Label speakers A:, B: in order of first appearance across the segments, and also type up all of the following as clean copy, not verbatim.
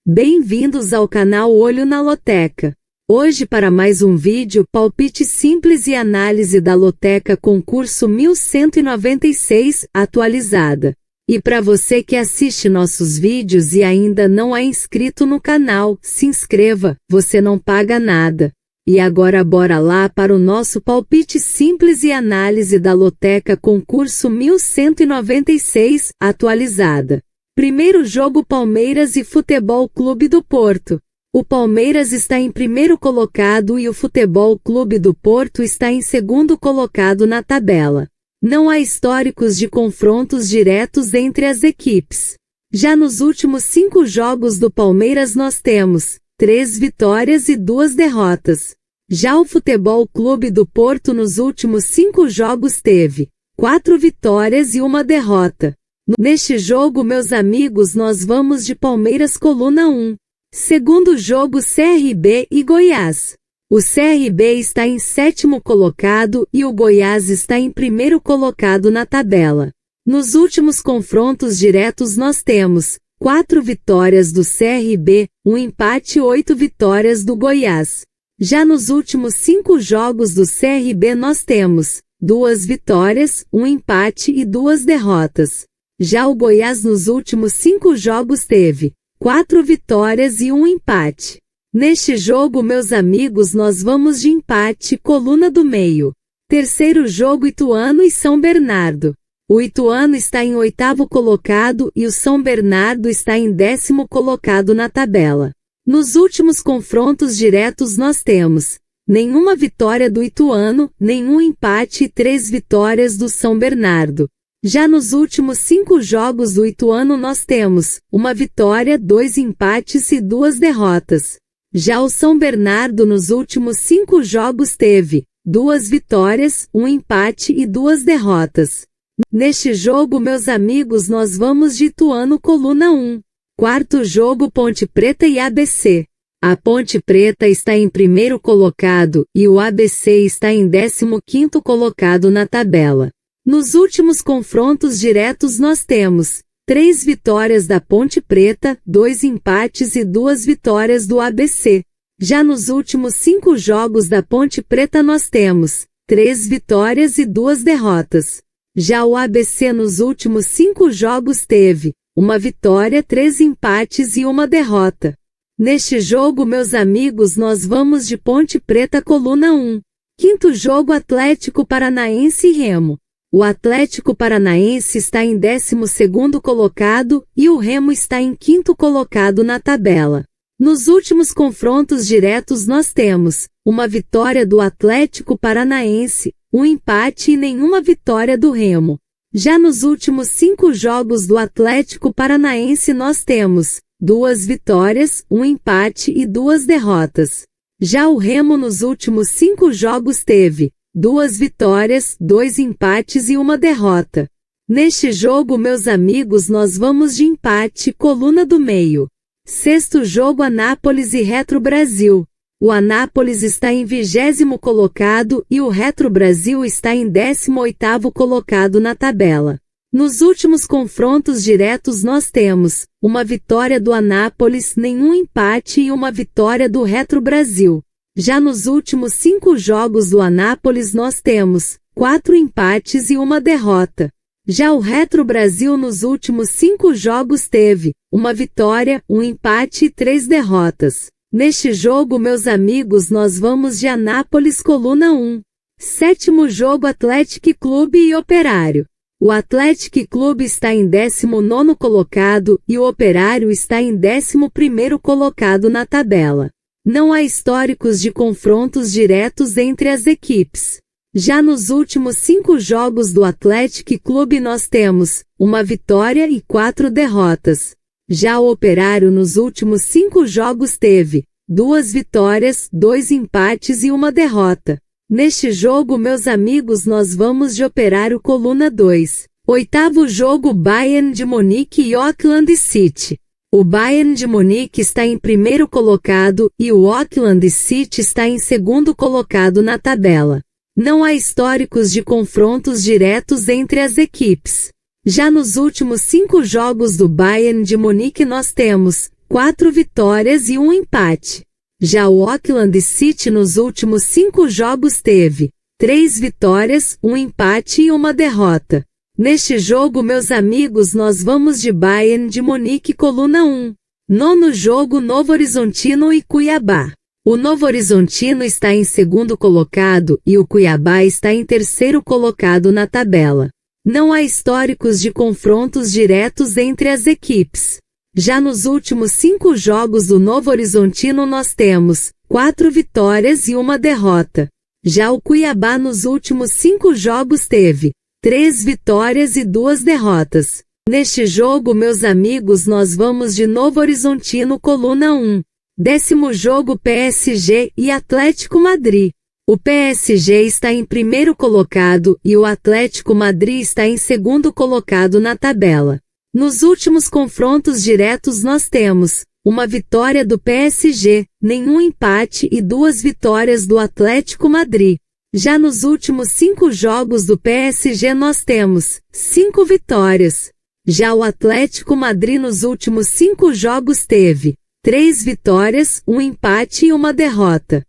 A: Bem-vindos ao canal Olho na Loteca. Hoje para mais um vídeo palpite simples e análise da Loteca concurso 1196 atualizada. E para você que assiste nossos vídeos e ainda não é inscrito no canal, se inscreva, você não paga nada. E agora bora lá para o nosso palpite simples e análise da Loteca concurso 1196 atualizada. Primeiro jogo Palmeiras e Futebol Clube do Porto. O Palmeiras está em primeiro colocado e o Futebol Clube do Porto está em segundo colocado na tabela. Não há históricos de confrontos diretos entre as equipes. Já nos últimos 5 jogos do Palmeiras nós temos 3 vitórias e 2 derrotas. Já o Futebol Clube do Porto nos últimos 5 jogos teve 4 vitórias e 1 derrota. Neste jogo, meus amigos, nós vamos de Palmeiras coluna 1. Segundo jogo CRB e Goiás. O CRB está em sétimo colocado e o Goiás está em primeiro colocado na tabela. Nos últimos confrontos diretos nós temos 4 vitórias do CRB, 1 empate e 8 vitórias do Goiás. Já nos últimos 5 jogos do CRB nós temos 2 vitórias, 1 empate e 2 derrotas. Já o Goiás nos últimos 5 jogos teve 4 vitórias e 1 empate. Neste jogo, meus amigos, nós vamos de empate, coluna do meio. Terceiro jogo Ituano e São Bernardo. O Ituano está em 8º colocado e o São Bernardo está em 10º colocado na tabela. Nos últimos confrontos diretos nós temos nenhuma vitória do Ituano, nenhum empate e 3 vitórias do São Bernardo. Já nos últimos 5 jogos do Ituano nós temos 1 vitória, 2 empates e 2 derrotas. Já o São Bernardo nos últimos 5 jogos teve 2 vitórias, 1 empate e 2 derrotas. Neste jogo, meus amigos, nós vamos de Ituano coluna 1. Quarto jogo Ponte Preta e ABC. A Ponte Preta está em primeiro colocado e o ABC está em 15º colocado na tabela. Nos últimos confrontos diretos nós temos 3 vitórias da Ponte Preta, 2 empates e 2 vitórias do ABC. Já nos últimos 5 jogos da Ponte Preta nós temos 3 vitórias e 2 derrotas. Já o ABC nos últimos 5 jogos teve 1 vitória, 3 empates e 1 derrota. Neste jogo, meus amigos, nós vamos de Ponte Preta coluna 1. Quinto jogo Atlético Paranaense e Remo. O Atlético Paranaense está em 12º colocado e o Remo está em 5º colocado na tabela. Nos últimos confrontos diretos nós temos 1 vitória do Atlético Paranaense, 1 empate e nenhuma vitória do Remo. Já nos últimos 5 jogos do Atlético Paranaense nós temos 2 vitórias, 1 empate e 2 derrotas. Já o Remo nos últimos 5 jogos teve 2 vitórias, 2 empates e 1 derrota. Neste jogo, meus amigos, nós vamos de empate, coluna do meio. Sexto jogo Anápolis e Retro Brasil. O Anápolis está em 20º colocado e o Retro Brasil está em 18º colocado na tabela. Nos últimos confrontos diretos nós temos 1 vitória do Anápolis, nenhum empate e 1 vitória do Retro Brasil. Já nos últimos 5 jogos do Anápolis nós temos 4 empates e 1 derrota. Já o Retro Brasil nos últimos 5 jogos teve 1 vitória, 1 empate e 3 derrotas. Neste jogo, meus amigos, nós vamos de Anápolis coluna 1. Sétimo jogo Atlético Clube e Operário. O Atlético Clube está em 19º colocado e o Operário está em 11º colocado na tabela. Não há históricos de confrontos diretos entre as equipes. Já nos últimos 5 jogos do Atlético Clube nós temos 1 vitória e 4 derrotas. Já o Operário nos últimos 5 jogos teve 2 vitórias, 2 empates e 1 derrota. Neste jogo, meus amigos, nós vamos de Operário coluna 2. Oitavo jogo Bayern de Munique e Auckland City. O Bayern de Munique está em primeiro colocado e o Auckland City está em segundo colocado na tabela. Não há históricos de confrontos diretos entre as equipes. Já nos últimos 5 jogos do Bayern de Munique nós temos 4 vitórias e 1 empate. Já o Auckland City nos últimos 5 jogos teve 3 vitórias, 1 empate e 1 derrota. Neste jogo, meus amigos, nós vamos de Bayern de Munique, coluna 1. Nono jogo, Novo Horizontino e Cuiabá. O Novo Horizontino está em segundo colocado e o Cuiabá está em terceiro colocado na tabela. Não há históricos de confrontos diretos entre as equipes. Já nos últimos 5 jogos do Novo Horizontino nós temos 4 vitórias e 1 derrota. Já o Cuiabá nos últimos 5 jogos teve 3 vitórias e 2 derrotas. Neste jogo, meus amigos, nós vamos de Novo Horizontino, coluna 1. 10º jogo, PSG e Atlético Madrid. O PSG está em primeiro colocado e o Atlético Madrid está em segundo colocado na tabela. Nos últimos confrontos diretos nós temos 1 vitória do PSG, nenhum empate e 2 vitórias do Atlético Madrid. Já nos últimos 5 jogos do PSG nós temos 5 vitórias. Já o Atlético Madrid nos últimos 5 jogos teve 3 vitórias, 1 empate e 1 derrota.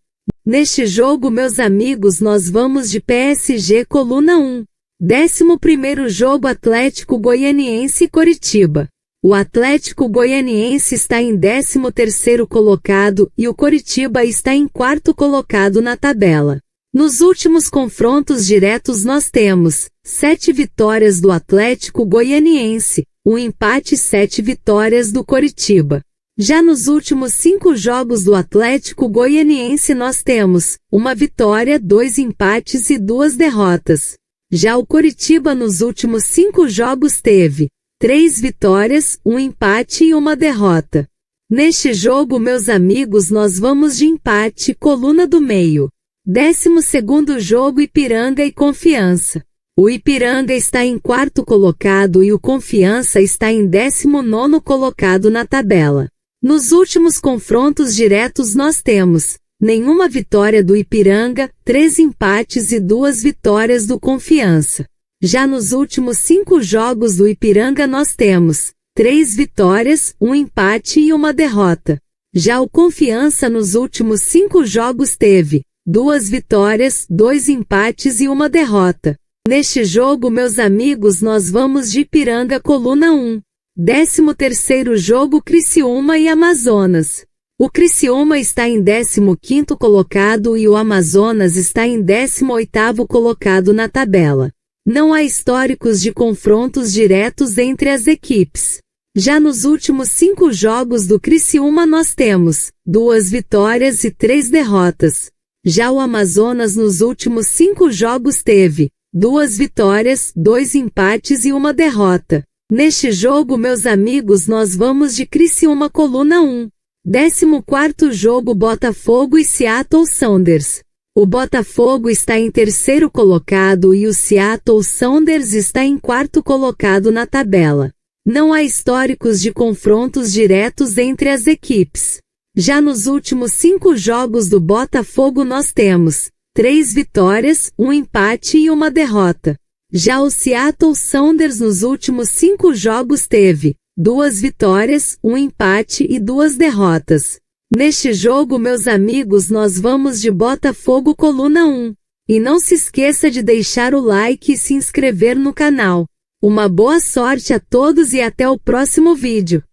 A: Neste jogo, meus amigos, nós vamos de PSG, coluna 1. 11º jogo, Atlético Goianiense e Coritiba. O Atlético Goianiense está em 13º colocado e o Coritiba está em 4º colocado na tabela. Nos últimos confrontos diretos nós temos 7 vitórias do Atlético Goianiense, 1 empate e 7 vitórias do Coritiba. Já nos últimos 5 jogos do Atlético Goianiense nós temos 1 vitória, 2 empates e 2 derrotas. Já o Coritiba nos últimos 5 jogos teve 3 vitórias, 1 empate e 1 derrota. Neste jogo, meus amigos, nós vamos de empate, coluna do meio. 12º jogo, Ipiranga e Confiança. O Ipiranga está em 4º colocado e o Confiança está em 19º colocado na tabela. Nos últimos confrontos diretos nós temos nenhuma vitória do Ipiranga, 3 empates e 2 vitórias do Confiança. Já nos últimos 5 jogos do Ipiranga nós temos 3 vitórias, 1 empate e 1 derrota. Já o Confiança nos últimos 5 jogos teve 2 vitórias, 2 empates e 1 derrota. Neste jogo, meus amigos, nós vamos de Ipiranga, coluna 1. 13º jogo, Criciúma e Amazonas. O Criciúma está em 15º colocado e o Amazonas está em 18º colocado na tabela. Não há históricos de confrontos diretos entre as equipes. Já nos últimos 5 jogos do Criciúma nós temos 2 vitórias e 3 derrotas. Já o Amazonas nos últimos 5 jogos teve 2 vitórias, 2 empates e 1 derrota. Neste jogo, meus amigos, nós vamos de Criciúma, coluna 1. 14º jogo, Botafogo e Seattle Sounders. O Botafogo está em 3º colocado e o Seattle Sounders está em 4º colocado na tabela. Não há históricos de confrontos diretos entre as equipes. Já nos últimos 5 jogos do Botafogo nós temos 3 vitórias, 1 empate e 1 derrota. Já o Seattle Sounders nos últimos 5 jogos teve 2 vitórias, 1 empate e 2 derrotas. Neste jogo, meus amigos, nós vamos de Botafogo, coluna 1. E não se esqueça de deixar o like e se inscrever no canal. Uma boa sorte a todos e até o próximo vídeo.